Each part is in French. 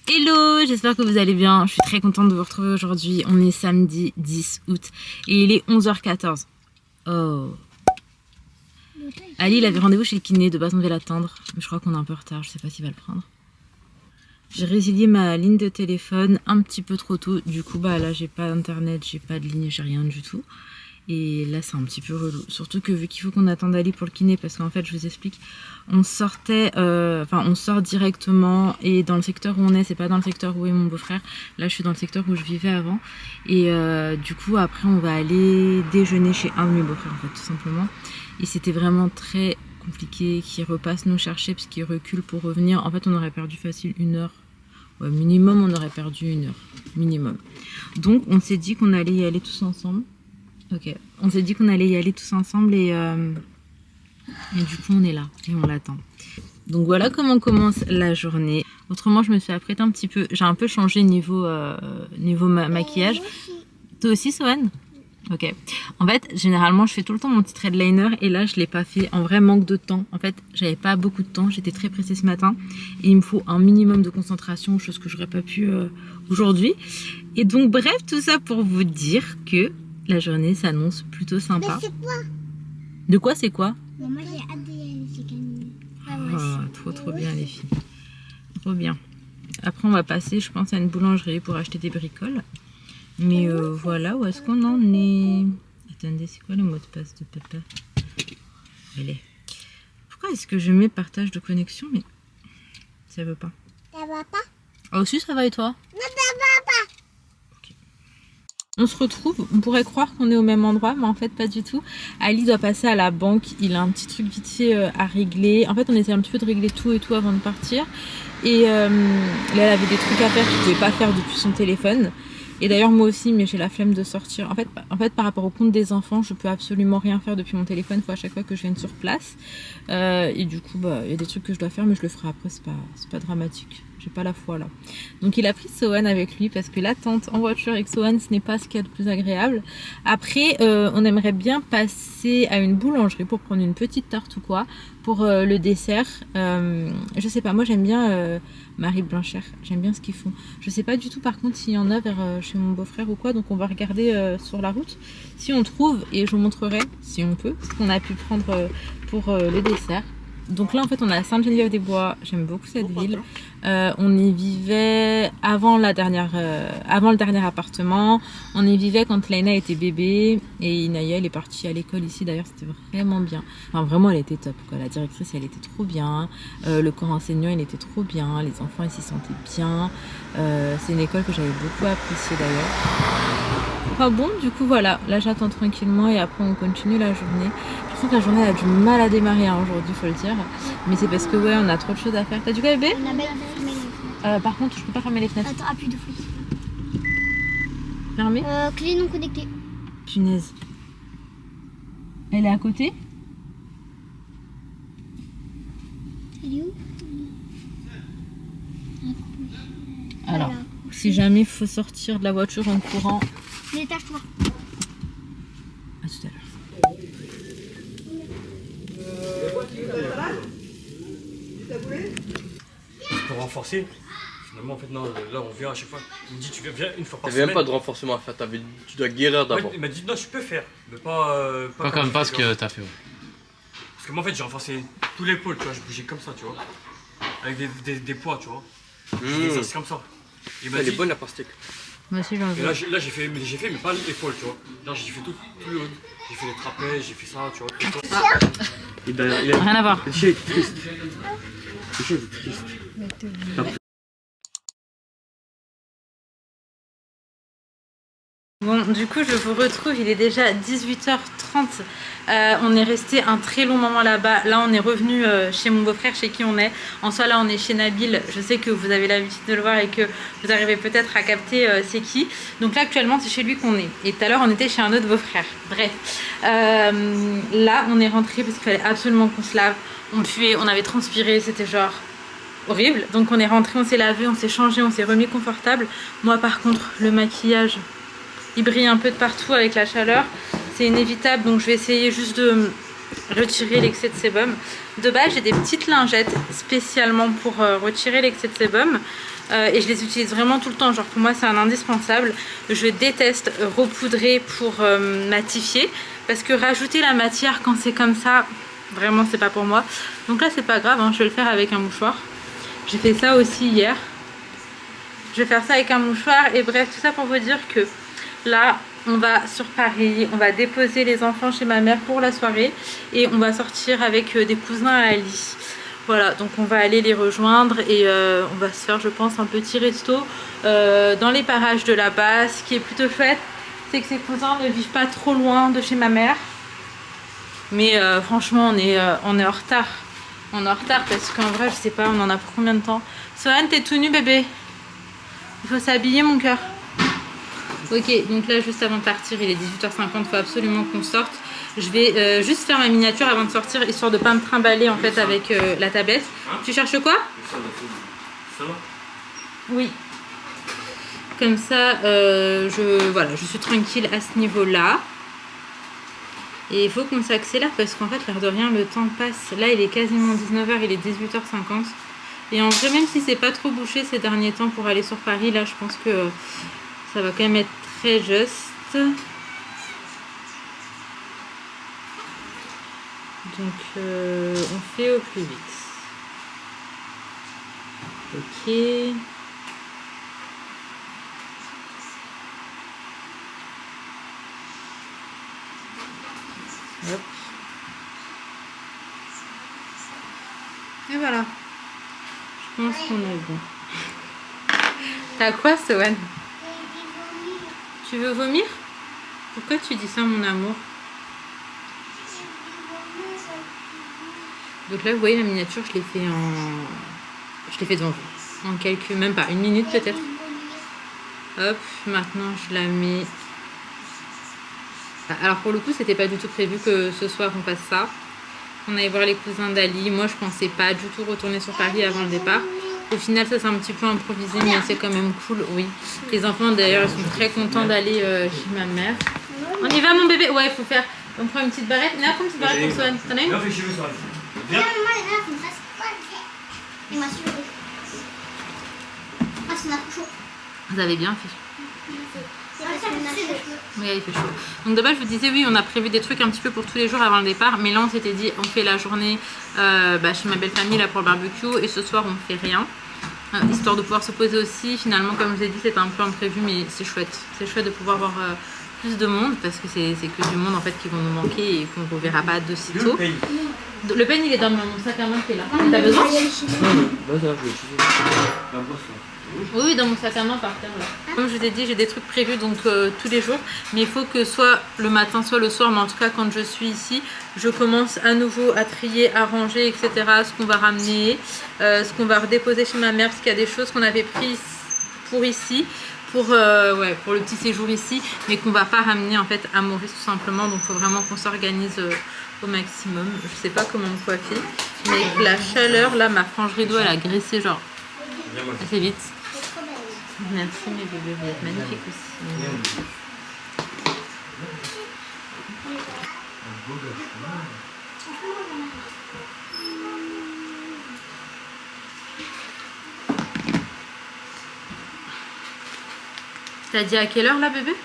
Hello, j'espère que vous allez bien. Je suis très contente de vous retrouver aujourd'hui. On est samedi 10 août et il est 11h14. Oh. Ali, il avait rendez-vous chez le kiné. De base, on devait l'attendre. Mais je crois qu'on est un peu en retard. Je sais pas s'il va le prendre. J'ai résilié ma ligne de téléphone un petit peu trop tôt. Du coup, là, j'ai pas d'internet, j'ai pas de ligne, j'ai rien du tout. Et là, c'est un petit peu relou. Surtout que vu qu'il faut qu'on attende Ali pour le kiné, parce qu'en fait, je vous explique, on sortait, on sort directement. Et dans le secteur où on est, c'est pas dans le secteur où est mon beau-frère. Là, je suis dans le secteur où je vivais avant. Et du coup, après, on va aller déjeuner chez un de mes beaux-frères, en fait, tout simplement. Et c'était vraiment très compliqué qu'il repasse nous chercher parce qu'il recule pour revenir. En fait, on aurait perdu facile 1 heure. Ouais, minimum, on aurait perdu 1 heure. Minimum. Donc, on s'est dit qu'on allait y aller tous ensemble. Ok, on s'est dit qu'on allait y aller tous ensemble et du coup on est là et on l'attend. Donc voilà comment commence la journée. Autrement je me suis apprêtée un petit peu, j'ai un peu changé niveau maquillage. Toi aussi Sohan? Ok. En fait généralement je fais tout le temps mon petit thread liner et là je l'ai pas fait, en vrai manque de temps. En fait j'avais pas beaucoup de temps, j'étais très pressée ce matin et il me faut un minimum de concentration, chose que j'aurais pas pu aujourd'hui. Et donc bref tout ça pour vous dire que la journée s'annonce plutôt sympa. Mais c'est quoi? De quoi c'est quoi? Moi j'ai hâte d'y aller, c'est gagné. Trop bien les filles. Trop bien. Après on va passer je pense à une boulangerie pour acheter des bricoles. Mais voilà, où est-ce qu'on en est? Attendez, c'est quoi le mot de passe de papa? Pourquoi est-ce que je mets partage de connexion mais ça veut pas? Ça va pas? Ah aussi ça va et toi? Non, ça va pas. On se retrouve, on pourrait croire qu'on est au même endroit, mais en fait pas du tout. Ali doit passer à la banque, il a un petit truc vite fait à régler. En fait on essaie un petit peu de régler tout et tout avant de partir. Et là elle avait des trucs à faire qu'il ne pouvait pas faire depuis son téléphone. Et d'ailleurs moi aussi, mais j'ai la flemme de sortir. En fait par rapport au compte des enfants, je peux absolument rien faire depuis mon téléphone. Il faut à chaque fois que je vienne sur place. Et du coup, il y a des trucs que je dois faire, mais je le ferai après, c'est pas dramatique. J'ai pas la foi là. Donc il a pris Sohan avec lui parce que l'attente en voiture avec Sohan, ce n'est pas ce qu'il y a de plus agréable. Après, on aimerait bien passer à une boulangerie pour prendre une petite tarte ou quoi pour le dessert. Je sais pas, moi j'aime bien Marie Blanchère, j'aime bien ce qu'ils font. Je sais pas du tout par contre s'il y en a vers chez mon beau-frère ou quoi, donc on va regarder sur la route si on trouve et je vous montrerai si on peut ce qu'on a pu prendre pour le dessert. Donc là en fait on est à Sainte-Geneviève-des-Bois, j'aime beaucoup cette ville. On y vivait avant le dernier appartement. On y vivait quand Laina était bébé et Inaya elle est partie à l'école ici d'ailleurs, c'était vraiment bien. Enfin vraiment elle était top quoi. La directrice elle était trop bien, le corps enseignant il était trop bien, les enfants ils s'y sentaient bien. C'est une école que j'avais beaucoup appréciée d'ailleurs. Enfin bon, du coup voilà, là j'attends tranquillement et après on continue la journée. Je trouve que la journée a du mal à démarrer aujourd'hui, faut le dire. Mais c'est parce que ouais, on a trop de choses à faire. T'as du quoi bébé? On a bien fermé les fenêtres. Par contre, je peux pas fermer les fenêtres. Attends, appuie deux fois. Fermée? Clé non connectée. Punaise. Elle est à côté? Elle est où? Alors, Voilà. si jamais il faut sortir de la voiture en courant. Détache-toi. À tout à l'heure. Pour renforcer, finalement en fait non, là on vient à chaque fois, il me dit tu viens une fois par T'avais semaine. même pas de renforcement à faire, tu dois guérir d'abord. Ouais, il m'a dit non je peux faire, mais pas Comme pas ce tu que vois. t'as fait. Ouais. Parce que moi en fait j'ai renforcé tout l'épaule, tu vois, je bougeais comme ça tu vois, avec des poids tu vois, des exercices comme ça. Il m'a Elle est dit, bonne la pastèque. Moi aussi j'en et veux. là j'ai fait mais pas l'épaule tu vois, là j'ai fait tout le haut, j'ai fait les trapèzes, j'ai fait ça tu vois. Rien à voir. Le chien est triste. Le chien est triste. Bon, du coup, je vous retrouve, il est déjà 18h30. On est resté un très long moment là-bas. Là, on est revenu chez mon beau-frère, chez qui on est. En soi, là, on est chez Nabil. Je sais que vous avez l'habitude de le voir et que vous arrivez peut-être à capter c'est qui. Donc là, actuellement, c'est chez lui qu'on est. Et tout à l'heure, on était chez un autre beau-frère. Bref. Là, on est rentré parce qu'il fallait absolument qu'on se lave. On puait, on avait transpiré, c'était genre horrible. Donc on est rentré, on s'est lavé, on s'est changé, on s'est remis confortable. Moi, par contre, le maquillage... il brille un peu de partout avec la chaleur, c'est inévitable, donc je vais essayer juste de retirer l'excès de sébum. De base, j'ai des petites lingettes spécialement pour retirer l'excès de sébum. Et je les utilise vraiment tout le temps, genre pour moi c'est un indispensable. Je déteste repoudrer pour matifier parce que rajouter la matière quand c'est comme ça, vraiment c'est pas pour moi. Donc là c'est pas grave, hein, je vais le faire avec un mouchoir. J'ai fait ça aussi hier. Je vais faire ça avec un mouchoir et bref, tout ça pour vous dire que là on va sur Paris, on va déposer les enfants chez ma mère pour la soirée et on va sortir avec des cousins à Ali. Voilà, donc on va aller les rejoindre et on va se faire, je pense, un petit resto dans les parages de là-bas. Ce qui est plutôt chouette, c'est que ses cousins ne vivent pas trop loin de chez ma mère. Mais franchement, on est en retard. On est en retard parce qu'en vrai, je sais pas, on en a pour combien de temps. Sohan, t'es tout nu, bébé? Il faut s'habiller, mon cœur. Ok, donc là, juste avant de partir, il est 18h50, il faut absolument qu'on sorte. Je vais juste faire ma miniature avant de sortir, histoire de pas me trimballer en fait avec la tablette. Tu cherches quoi? Ça va? Oui. Comme ça, voilà, je suis tranquille à ce niveau-là. Et il faut qu'on s'accélère parce qu'en fait, l'air de rien, le temps passe. Là, il est quasiment 19h, il est 18h50. Et en vrai, même si c'est pas trop bouché ces derniers temps pour aller sur Paris, là, je pense que ça va quand même être très juste. Donc on fait au plus vite. Ok. Hop. Et voilà. Je pense qu'on est bon. T'as quoi, Sohan? Tu veux vomir? Pourquoi tu dis ça, mon amour? Donc là, vous voyez la miniature, je l'ai fait devant vous. En quelques, même pas, une minute peut-être. Hop, maintenant je la mets. Alors pour le coup, c'était pas du tout prévu que ce soir on fasse ça. On allait voir les cousins d'Ali. Moi, je pensais pas du tout retourner sur Paris avant le départ. Au final, ça c'est un petit peu improvisé, mais c'est quand même cool, oui. Les enfants d'ailleurs, ils sont très contents d'aller chez ma mère. On y va, mon bébé? Ouais, il faut faire. On prend une petite barrette. On a une petite barrette pour Sohan. T'en as une? Regarde, maman, les gars, on reste pas. Il m'a suivi. Ah, c'est trop chaud. Vous avez bien fait. Oui, il fait chaud. Donc de base, je vous disais, oui, on a prévu des trucs un petit peu pour tous les jours avant le départ. Mais là, on s'était dit, on fait la journée chez ma belle famille là, pour le barbecue. Et ce soir, on ne fait rien. Histoire de pouvoir se poser aussi. Finalement, comme je vous ai dit, c'était un peu imprévu, mais c'est chouette. C'est chouette de pouvoir voir plus de monde. Parce que c'est que du monde en fait qui vont nous manquer et qu'on ne reverra pas de sitôt. Le peigne, il est dans mon sac à main qui est là. T'as besoin? Oui, dans mon sac à main par terre là. Comme je vous ai dit, j'ai des trucs prévus donc tous les jours. Mais il faut que soit le matin, soit le soir, mais en tout cas quand je suis ici, je commence à nouveau à trier, à ranger, etc. Ce qu'on va ramener, ce qu'on va redéposer chez ma mère, parce qu'il y a des choses qu'on avait prises pour ici. Pour le petit séjour ici, mais qu'on va pas ramener en fait à Maurice tout simplement. Donc il faut vraiment qu'on s'organise au maximum. Je sais pas comment me coiffer, mais la chaleur là, ma frange rideau elle a graissé genre assez vite. Merci mes bébés, vous êtes magnifiques aussi. T'as dit à quelle heure là, bébé?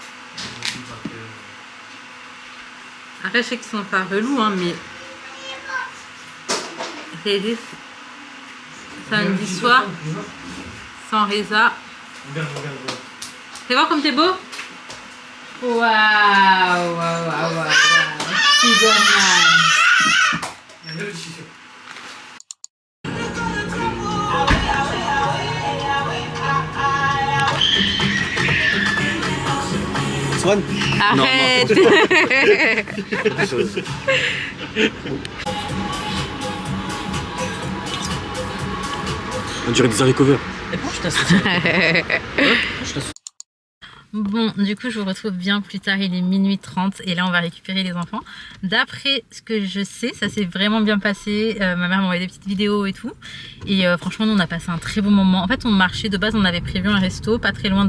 Après, je sais qu'ils sont pas relous, hein, mais c'est juste samedi soir, sans Reza. Fais voir comme t'es beau. Waouh, waouh, waouh, waouh. Superman. Swan? Arrête. On dirait des haricots verts. Bon, du coup, je vous retrouve bien plus tard, il est minuit 30 et là, on va récupérer les enfants. D'après ce que je sais, ça s'est vraiment bien passé. Ma mère m'a envoyé des petites vidéos et tout. Et franchement, nous, on a passé un très bon moment. En fait, on marchait de base, on avait prévu un resto pas très loin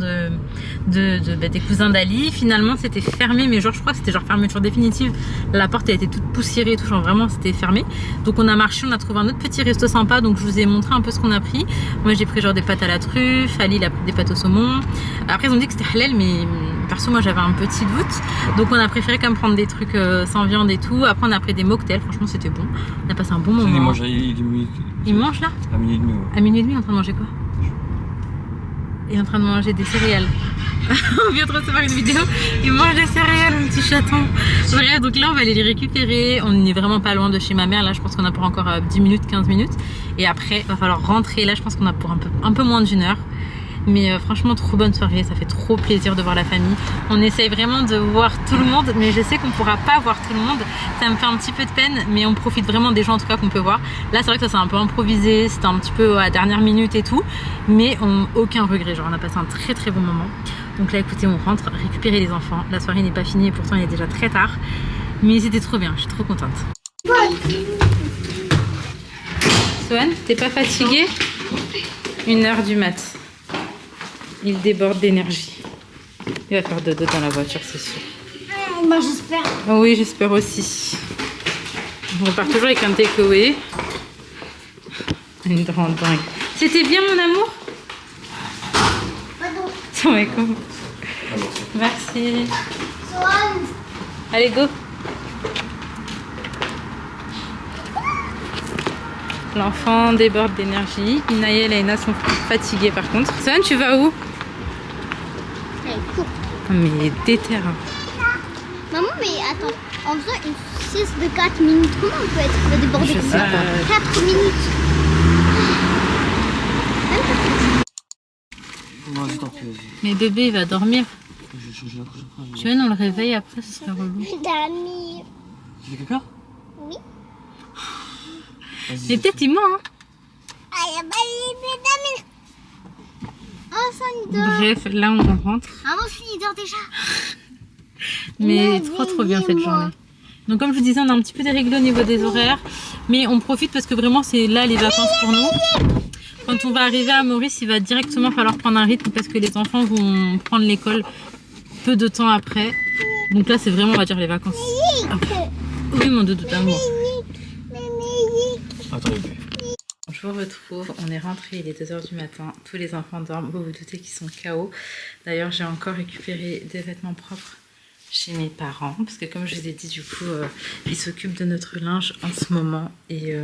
des cousins d'Ali. Finalement, c'était fermé, mais genre, je crois que c'était genre fermeture définitive. La porte, elle était toute poussiérée et tout, genre vraiment, c'était fermé. Donc, on a marché, on a trouvé un autre petit resto sympa. Donc, je vous ai montré un peu ce qu'on a pris. Moi, j'ai pris genre des pâtes à la truffe. Ali, il a pris des pâtes au saumon. Après, ils ont dit que c'était halal, mais perso moi j'avais un petit doute, donc on a préféré quand même prendre des trucs sans viande et tout. Après on a pris des mocktails, franchement c'était bon, on a passé un bon moment. Il mange là à minuit et demi. Ouais. À minuit et demi, il est en train de manger quoi? Il est en train de manger des céréales. On vient de recevoir une vidéo, il mange des céréales, mon petit chaton. Bref, donc là on va aller les récupérer, on n'est vraiment pas loin de chez ma mère, là je pense qu'on a pour encore 10 minutes, 15 minutes, et après il va falloir rentrer, là je pense qu'on a pour un peu moins d'une heure. Mais franchement trop bonne soirée, ça fait trop plaisir de voir la famille. On essaye vraiment de voir tout le monde, mais je sais qu'on pourra pas voir tout le monde. Ça me fait un petit peu de peine, mais on profite vraiment des gens en tout cas qu'on peut voir. Là c'est vrai que ça s'est un peu improvisé, c'était un petit peu à la dernière minute et tout, mais aucun regret, genre on a passé un très très bon moment. Donc là écoutez, on rentre récupérer les enfants. La soirée n'est pas finie et pourtant il est déjà très tard, mais c'était trop bien, je suis trop contente. Swan, t'es pas fatiguée? 1h du mat. Il déborde d'énergie. Il va faire dodo dans la voiture, c'est sûr. Moi j'espère. Oh oui, j'espère aussi. On repart toujours avec un takeaway. Une grande dingue. C'était bien mon amour? Pardon. Salam alaikum. Merci. Swan. Allez, go. L'enfant déborde d'énergie. Inaël et Ena sont fatigués par contre. Swan, tu vas où? Mais déterre. Maman, mais attends, en faisant une sieste de 4 minutes, comment on peut être débordé Je comme sais ça? pas. 4 minutes. Vas-y, t'en prie, vas-y. Mais bébé, il va dormir. Je vais changer la couche après. Tu veux, on le réveille après, ce serait relou. Dami. Tu fais caca? Oui. Vas-y. Mais peut-être il ment, hein. Oh, ça, il dort. Bref, là on rentre. Maman, il dort déjà. Mais Mais trop bien cette dis-moi. journée. Donc comme je vous disais, on a un petit peu déréglé au niveau des horaires. Mais on profite parce que vraiment c'est là les vacances pour nous. Quand on va arriver à Maurice, il va directement falloir prendre un rythme parce que les enfants vont prendre l'école peu de temps après. Donc là c'est vraiment, on va dire, les vacances. Ah. Oui mon doudou d'amour. Attends, bébé. Je vous retrouve, on est rentré, il est 2h du matin, tous les enfants dorment, vous vous doutez qu'ils sont KO. D'ailleurs j'ai encore récupéré des vêtements propres chez mes parents, parce que comme je vous ai dit du coup, ils s'occupent de notre linge en ce moment. Et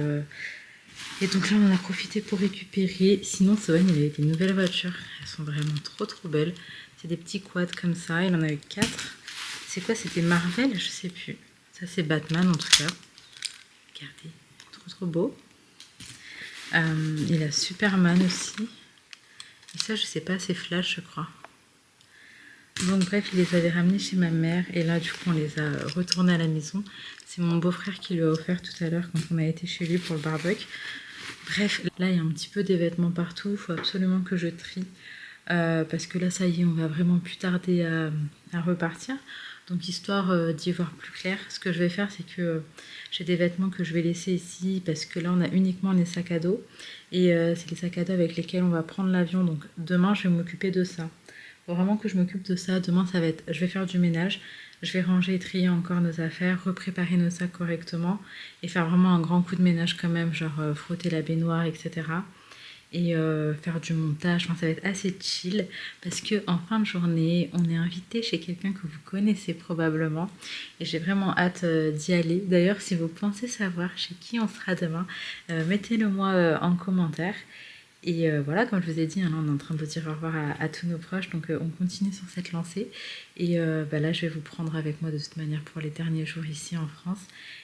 donc là on en a profité pour récupérer, sinon Sohan il avait des nouvelles voitures, elles sont vraiment trop belles. C'est des petits quads comme ça, il en a eu 4. C'est quoi, c'était Marvel? Je sais plus. Ça c'est Batman en tout cas. Regardez, trop beau. Il a Superman aussi. Et ça, je sais pas, c'est Flash, je crois. Donc bref, il les avait ramenés chez ma mère. Et là, du coup, on les a retournés à la maison. C'est mon beau-frère qui lui a offert tout à l'heure quand on a été chez lui pour le barbecue. Bref, là, il y a un petit peu des vêtements partout. Il faut absolument que je trie. Parce que là, ça y est, on va vraiment plus tarder à repartir. Donc histoire d'y voir plus clair, ce que je vais faire, c'est que j'ai des vêtements que je vais laisser ici parce que là on a uniquement les sacs à dos et c'est les sacs à dos avec lesquels on va prendre l'avion. Donc demain je vais m'occuper de ça. Faut vraiment que je m'occupe de ça. Demain ça va être, je vais faire du ménage, je vais ranger et trier encore nos affaires, repréparer nos sacs correctement et faire vraiment un grand coup de ménage quand même, genre frotter la baignoire, etc. Et faire du montage, enfin, ça va être assez chill parce que en fin de journée on est invité chez quelqu'un que vous connaissez probablement et j'ai vraiment hâte d'y aller. D'ailleurs si vous pensez savoir chez qui on sera demain, mettez-le moi en commentaire. Et voilà, comme je vous ai dit, hein, là, on est en train de dire au revoir à tous nos proches, donc on continue sur cette lancée. Et là, je vais vous prendre avec moi de toute manière pour les derniers jours ici en France.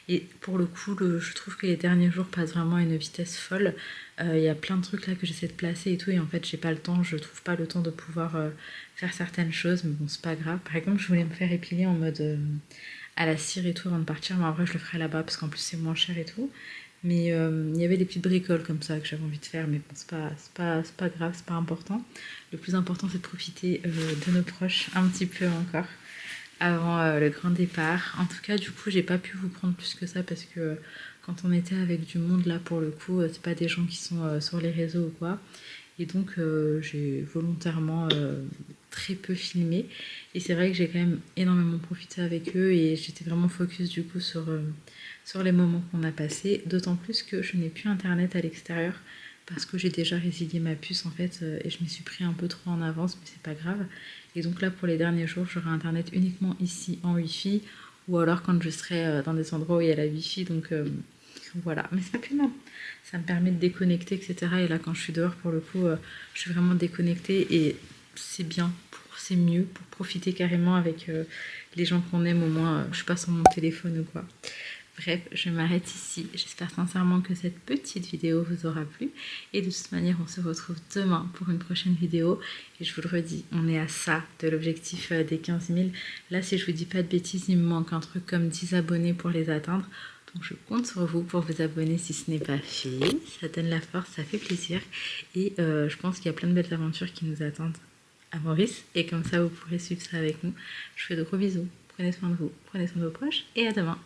Et pour le coup, je trouve que les derniers jours passent vraiment à une vitesse folle. Il y a plein de trucs là que j'essaie de placer et tout, et en fait, j'ai pas le temps, je trouve pas le temps de pouvoir faire certaines choses, mais bon, c'est pas grave. Par exemple, je voulais me faire épiler en mode à la cire et tout avant de partir, mais en vrai, je le ferai là-bas parce qu'en plus, c'est moins cher et tout. Mais il y avait des petites bricoles comme ça que j'avais envie de faire, mais bon, c'est pas grave, c'est pas important. Le plus important, c'est de profiter de nos proches un petit peu encore avant le grand départ. En tout cas, du coup, j'ai pas pu vous prendre plus que ça parce que quand on était avec du monde, là, pour le coup, c'est pas des gens qui sont sur les réseaux ou quoi. Et donc, j'ai volontairement très peu filmé. Et c'est vrai que j'ai quand même énormément profité avec eux et j'étais vraiment focus du coup sur les moments qu'on a passés. D'autant plus que je n'ai plus internet à l'extérieur parce que j'ai déjà résilié ma puce en fait et je m'y suis pris un peu trop en avance, mais c'est pas grave. Et donc là, pour les derniers jours, j'aurai internet uniquement ici en wifi ou alors quand je serai dans des endroits où il y a la wifi. Donc voilà, mais c'est pas plus mal. Ça me permet de déconnecter, etc. Et là, quand je suis dehors, pour le coup, je suis vraiment déconnectée et c'est bien, c'est mieux pour profiter carrément avec les gens qu'on aime. Au moins, je suis pas sur mon téléphone ou quoi. Bref, je m'arrête ici. J'espère sincèrement que cette petite vidéo vous aura plu. Et de toute manière, on se retrouve demain pour une prochaine vidéo. Et je vous le redis, on est à ça de l'objectif des 15 000. Là, si je vous dis pas de bêtises, il me manque un truc comme 10 abonnés pour les atteindre. Donc je compte sur vous pour vous abonner si ce n'est pas fait. Ça donne la force, ça fait plaisir. Et je pense qu'il y a plein de belles aventures qui nous attendent à Maurice. Et comme ça, vous pourrez suivre ça avec nous. Je vous fais de gros bisous. Prenez soin de vous, prenez soin de vos proches et à demain.